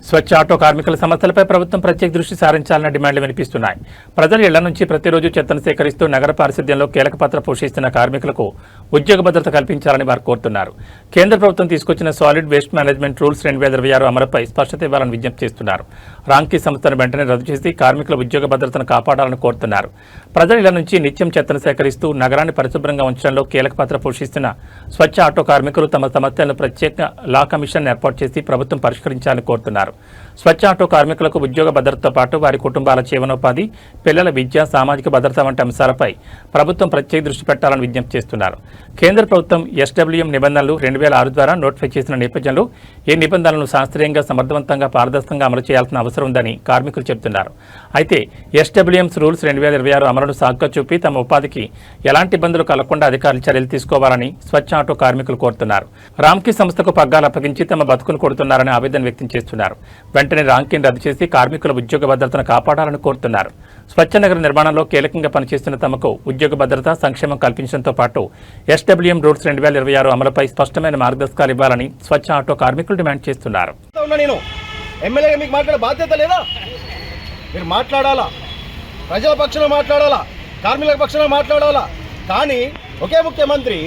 స్వచ్ఛ auto కార్మికుల సమస్యలపై ప్రభుత్వం ప్రత్యేక దృష్టి సారించాలన్న డిమాండ్లు వినిపిస్తున్నాయి. ప్రజల ఇళ్ల నుంచి ప్రతిరోజు చెత్తను సేకరిస్తూ నగర పారిశుద్ధ్యంలో కీలక పాత్ర పోషిస్తున్న కార్మికులకు ఉద్యోగ భద్రత కల్పించాలని వారు కోరుతున్నారు. కేంద్ర ప్రభుత్వం తీసుకొచ్చిన సాలిడ్ వేస్ట్ మేనేజ్మెంట్ రూల్స్ 2026 అమలుపై స్పష్టత ఇవ్వాలని విజ్ఞప్తి చేస్తున్నారు. రాంకీ సంస్థను వెంటనే రద్దు చేసి కార్మికుల ఉద్యోగ భద్రతను కాపాడాలని కోరుతున్నారు. ప్రజల ఇళ్ల నుంచి నిత్యం చెత్తను సేకరిస్తూ నగరాన్ని పరిశుభ్రంగా ఉంచడంలో కీలక పాత్ర పోషిస్తున్న స్వచ్ఛ ఆటో కార్మికులు తమ సమస్యలను ప్రత్యేక లా కమిషన్ ఏర్పాటు చేసి ప్రభుత్వం పరిష్కరించాలని కోరుతున్నారు. స్వచ్ఛ ఆటో కార్మికులకు ఉద్యోగ భద్రతతో పాటు వారి కుటుంబాల జీవనోపాధి, పిల్లల విద్య, సామాజిక భద్రత వంటి అంశాలపై ప్రభుత్వం ప్రత్యేక దృష్టి పెట్టాలని విజ్ఞప్తి చేస్తున్నారు. కేంద్ర ప్రభుత్వం SWM నిబంధనలు 2006 ద్వారా నోటిఫై చేసిన నేపథ్యంలో ఈ నిబంధనలను శాస్త్రీయంగా, సమర్థవంతంగా, పారదర్శకంగా అమలు చేయాల్సిన అవసరం ఉందని కార్మికులు చెబుతున్నారు. అయితే SWM రూల్స్ 2026 అమలును సాగ్గా చూపి తమ ఉపాధికి ఎలాంటి ఇబ్బందులు కలగకుండా అధికారులు చర్యలు తీసుకోవాలని స్వచ్ఛ ఆటో కార్మికులు కోరుతున్నారు. రాంకీ సంస్థకు పగ్గాలు అప్పగించి తమ బతుకును కొడుతున్నారని ఆవేదన వ్యక్తం చేస్తున్నారు. వెంటనే రాంకీని రద్దు చేసి కార్మికుల ఉద్యోగ భద్రతను కాపాడాలని కోరుతున్నారు. స్వచ్ఛ నగర నిర్మాణంలో కీలకంగా పనిచేస్తున్న తమకు ఉద్యోగ భద్రత, సంక్షేమం కల్పించడంతో పాటు SWM రూల్స్ 2026 అమలుపై స్పష్టమైన మార్గదర్శకాలు ఇవ్వాలని స్వచ్ఛ ఆటో కార్మికులు డిమాండ్ చేస్తున్నారు. నేను ఎమ్మెల్యేగా మీకు మాట్లాడే బాధ్యత లేదా? మీరు మాట్లాడాలా, ప్రజల పక్షంలో మాట్లాడాలా, కార్మికుల పక్షంలో మాట్లాడాలా. కానీ ఒకే ముఖ్యమంత్రి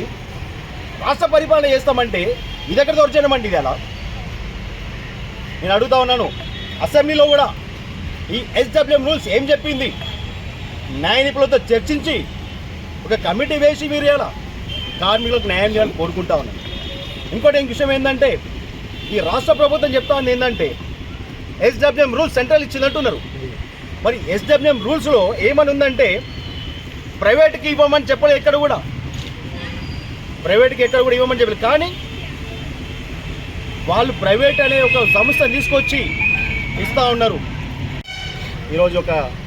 రాష్ట్ర పరిపాలన చేస్తామంటే ఇది ఎక్కడ దొరచనమండి? ఇది ఎలా? నేను అడుగుతా ఉన్నాను. అసెంబ్లీలో కూడా ఈ SWM రూల్స్ ఏం చెప్పింది న్యాయ నిపుణులతో చర్చించి ఒక కమిటీ వేసి మీరు ఎలా కార్మికులకు న్యాయం చేయాలని కోరుకుంటా ఉన్నాను. ఇంకోటి విషయం ఏంటంటే, ఈ రాష్ట్ర ప్రభుత్వం చెప్తా ఉంది ఏంటంటే SWM రూల్స్ సెంట్రల్ ఇచ్చిందంటున్నారు. మరి SWM రూల్స్లో ఏమని ఉందంటే ప్రైవేట్కి ఇవ్వమని చెప్పలేదు. ఎక్కడ కూడా ప్రైవేట్కి ఎక్కడ కూడా ఇవ్వమని చెప్పలేదు. కానీ వాళ్ళు ప్రైవేట్ అనే ఒక సంస్థ తీసుకొచ్చి ఇస్తూ ఉన్నారు. ఈరోజు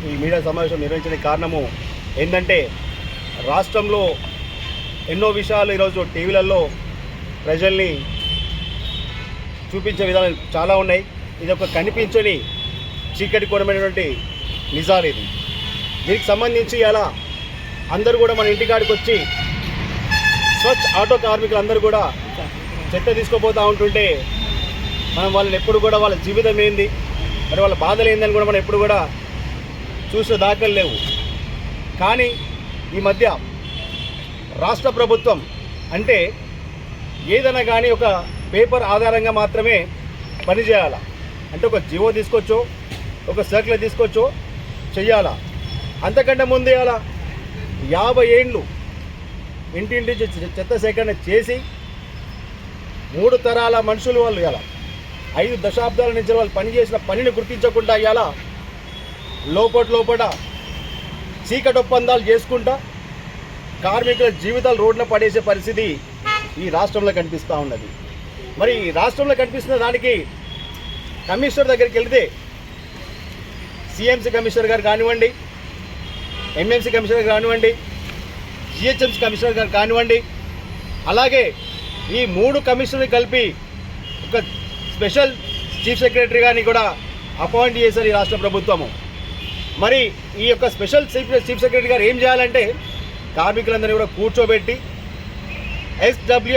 ఈ మీడియా సమావేశం నిర్వహించడానికి కారణము ఏంటంటే, రాష్ట్రంలో ఎన్నో విషయాలు ఈరోజు టీవీలలో ప్రజల్ని చూపించే విధానం చాలా ఉన్నాయి. ఇది ఒక కనిపించని చీకటి కోణమైనటువంటి నిజాలు. ఇది దీనికి సంబంధించి అలా అందరూ కూడా మన ఇంటికాడికి వచ్చి స్వచ్ఛ ఆటో కార్మికులు అందరూ కూడా చెత్త తీసుకోపోతూ ఉంటుంటే మనం వాళ్ళని ఎప్పుడు కూడా వాళ్ళ జీవితం ఏంది, మరి వాళ్ళ బాధలు ఏందని కూడా మనం ఎప్పుడు కూడా చూసే దాఖలు లేవు. కానీ ఈ మధ్య రాష్ట్ర ప్రభుత్వం అంటే ఏదైనా కానీ ఒక పేపర్ ఆధారంగా మాత్రమే పనిచేయాలా. అంటే ఒక జీవో తీసుకొచ్చో, ఒక సర్కులర్ తీసుకొచ్చో చెయ్యాలా. అంతకంటే ముందే అలా 50 ఏళ్ళు ఇంటింటి చెత్త సేకరణ చేసి 3 తరాల మనుషులు వాళ్ళు ఇలా 5 దశాబ్దాల నుంచి వాళ్ళు పనిచేసిన పనిని గుర్తించకుండా ఇలా లోపల చీకటి ఒప్పందాలు చేసుకుంటా కార్మికుల జీవితాలు రోడ్న పడేసే పరిస్థితి ఈ రాష్ట్రంలో కనిపిస్తూ ఉన్నది. మరి ఈ రాష్ట్రంలో కనిపిస్తున్న దానికి కమిషనర్ దగ్గరికి వెళితే CMC కమిషనర్ గారు కానివ్వండి, MMC కమిషనర్ కానివ్వండి, GHMC కమిషనర్ గారు కానివ్వండి, అలాగే ఈ 3 కమిషనర్ని కలిపి ఒక స్పెషల్ చీఫ్ సెక్రటరీ గారిని కూడా అపాయింట్ చేశారు ఈ రాష్ట్ర ప్రభుత్వము. మరి ఈ యొక్క స్పెషల్ చీఫ్ సెక్రటరీ గారు ఏం చేయాలంటే కార్మికులందరినీ కూడా కూర్చోబెట్టి SWM